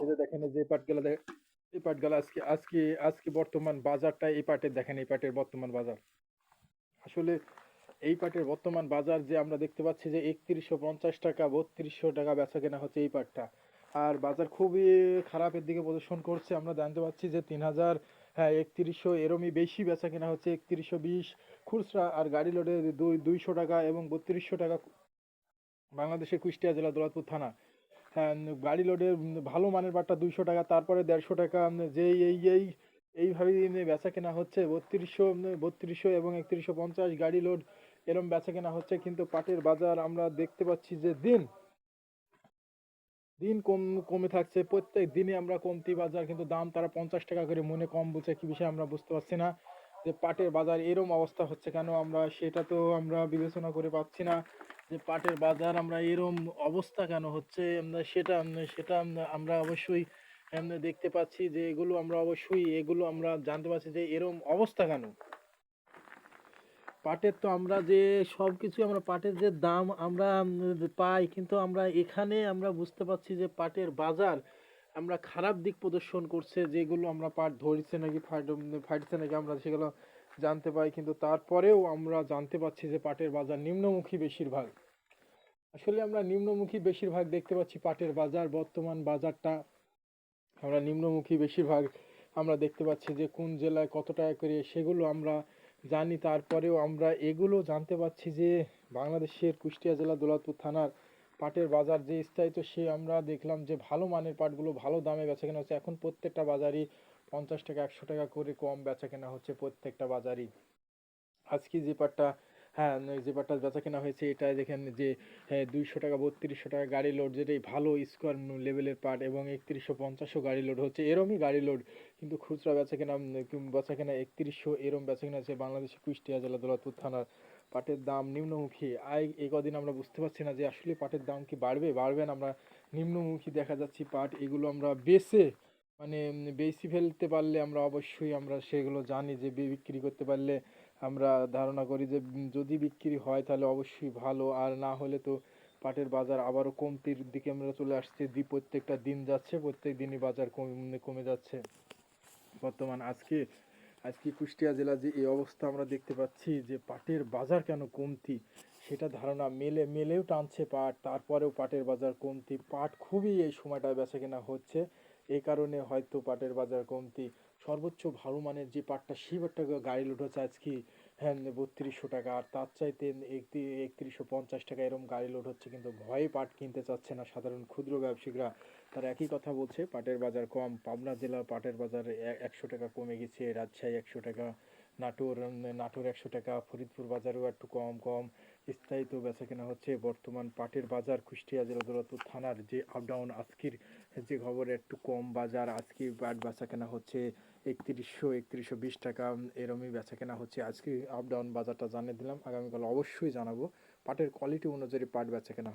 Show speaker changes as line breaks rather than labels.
এই যে দেখেন এই যে এই পাটগুলা আজকে বর্তমান বাজারটা এই পাটের দেখেন এই পাটের বর্তমান বাজার। আসলে এই পাটের বর্তমান বাজার যে আমরা দেখতে পাচ্ছি যে ৩১৫০ টাকা ৩২০০ টাকা বেচা কেনা হচ্ছে এই পাটটা। আর বাজার খুবই খারাপের দিকে প্রদর্শন করছে। আমরা জানতে পারছি যে ৩০০০, হ্যাঁ ৩১০০ এরমই বেশি বেচা কেনা হচ্ছে, ৩১২০ খুচরা, আর গাড়ি লোডে ২০০ টাকা এবং ৩২০০ টাকা। বাংলাদেশের কুষ্টিয়া জেলা দৌলতপুর থানা, হ্যাঁ গাড়ি লোডে ভালো মানের পাটটা ২০০ টাকা, তারপরে ১৫০ টাকা, যেই এইভাবে বেচা কেনা হচ্ছে ৩২০০ এবং ৩১৫০ গাড়ি লোড এরম বেচা কেনা হচ্ছে। কিন্তু পাটের বাজার আমরা দেখতে পাচ্ছি যে দিন দিন কমে থাকছে, প্রত্যেক দিনে আমরা কমতি বাজার, কিন্তু দাম তারা ৫০ টাকা করে মনে কম বুঝে কি বিষয় আমরা বুঝতে পারছি না যে পাটের বাজার এরম অবস্থা হচ্ছে কেন। আমরা সেটা তো আমরা বিবেচনা করে পাচ্ছি না যে পাটের বাজার আমরা এরম অবস্থা কেন হচ্ছে। আমরা অবশ্যই দেখতে পাচ্ছি যে এগুলো আমরা জানতে পারছি যে এরম অবস্থা কেন। পাটের তো আমরা যে সবকিছু আমরা পাটের যে দাম আমরা পাই, কিন্তু আমরা এখানে আমরা বুঝতে পারছি যে পাটের বাজার আমরা খারাপ দিক প্রদর্শন করছে, যেগুলো আমরা পাট ধরছে নাকি ফাটছে নাকি আমরা সেগুলো জানতে পাই, কিন্তু তারপরেও আমরা জানতে পাচ্ছি যে পাটের বাজার নিম্নমুখী বেশিরভাগ। আসলে আমরা নিম্নমুখী বেশিরভাগ দেখতে পাচ্ছি পাটের বাজার, বর্তমান বাজারটা আমরা নিম্নমুখী বেশিরভাগ আমরা দেখতে পাচ্ছি যে কোন জেলায় কত টাকা করে সেগুলো আমরা জানি। তারপরেও আমরা এগুলো জানতে পাচ্ছি যে বাংলাদেশের কুষ্টিয়া জেলা দৌলতপুর থানার পাটের বাজার যে স্থায়িত্ব, সে আমরা দেখলাম যে ভালো মানের পাটগুলো ভালো দামে বেচা কেনা হচ্ছে। এখন প্রত্যেকটা বাজারই ৫০ টাকা ১০০ টাকা করে কম বেচা কেনা হচ্ছে প্রত্যেকটা বাজারই। আজকে যে পাটটা, হ্যাঁ যে পাটটা বেচা কেনা হয়েছে এটা দেখেন যে, হ্যাঁ ২০০ টাকা ৩২০০ টাকা গাড়ি লোড, যেটাই ভালো স্কোয়ার লেভেলের পাট, এবং ৩১৫০ও গাড়ি লোড হচ্ছে, এরমই গাড়ি লোড। কিন্তু খুচরা বেচা কেনা ৩১০০ এরম বেচা কেনা আছে বাংলাদেশের কুষ্টিয়া জেলা দৌলতপুর থানার। পাটের দাম নিম্নমুখী। এই কদিন আমরা বুঝতে পারছি না যে আসলে পাটের দাম কি বাড়বে না, আমরা নিম্নমুখী দেখা যাচ্ছি পাট। এগুলো আমরা বেচে ফেলতে পারলে আমরা অবশ্যই আমরা সেগুলো জানি যে বিক্রি করতে পারলে আমরা ধারণা করি যে যদি বিক্রি হয় তাহলে অবশ্যই ভালো, আর না হলে তো পাটের বাজার আবারও কমতির দিকে আমরা চলে আসছি। প্রত্যেকটা দিন যাচ্ছে, প্রত্যেক দিনই বাজার কমে যাচ্ছে। বর্তমান আজকে কুষ্টিয়া জেলা যে এই অবস্থা আমরা দেখতে পাচ্ছি যে পাটের বাজার কেন কমতি, সেটা ধারণা মেলেও টানছে পাট, তারপরেও পাটের বাজার কমতি। পাট খুবই এই সময়টা বেচা কেনা হচ্ছে, এই কারণে হয়তো পাটের বাজার কমতি। সর্বোচ্চ ভালো মানের যে পাটটা সেই পাটটা গাড়ি লোড হচ্ছে আজকে, হ্যাঁ ৩২০০ টাকা, আর তার চাইতে ৩১৫০ টাকা এরকম গাড়ি লোড হচ্ছে, কিন্তু ভয়ে পাট কিনতে চাচ্ছে না সাধারণ ক্ষুদ্র ব্যবসায়িকরা। তারা একই কথা বলছে, পাটের বাজার কম। পাবনা জেলার পাটের বাজার ১০০ টাকা কমে গেছে, রাজশাহী ১০০ টাকা, নাটোর ১০০ টাকা, ফরিদপুর বাজারেও একটু কম স্থায়িত্ব বেচা কেনা হচ্ছে। বর্তমান পাটের বাজার কুষ্টিয়া জেলা দৌলতপুর থানার যে আপ ডাউন আজকের যে খবর, একটু কম বাজার। আজকে পাট বেচা কেনা হচ্ছে ৩১০০ ৩১২০ টাকা এরমই বেচা কেনা হচ্ছে। আজকে আপ ডাউন বাজারটা জানিয়ে দিলাম, আগামীকাল অবশ্যই জানাবো পাটের কোয়ালিটি অনুযায়ী পাট বেচা কেনা।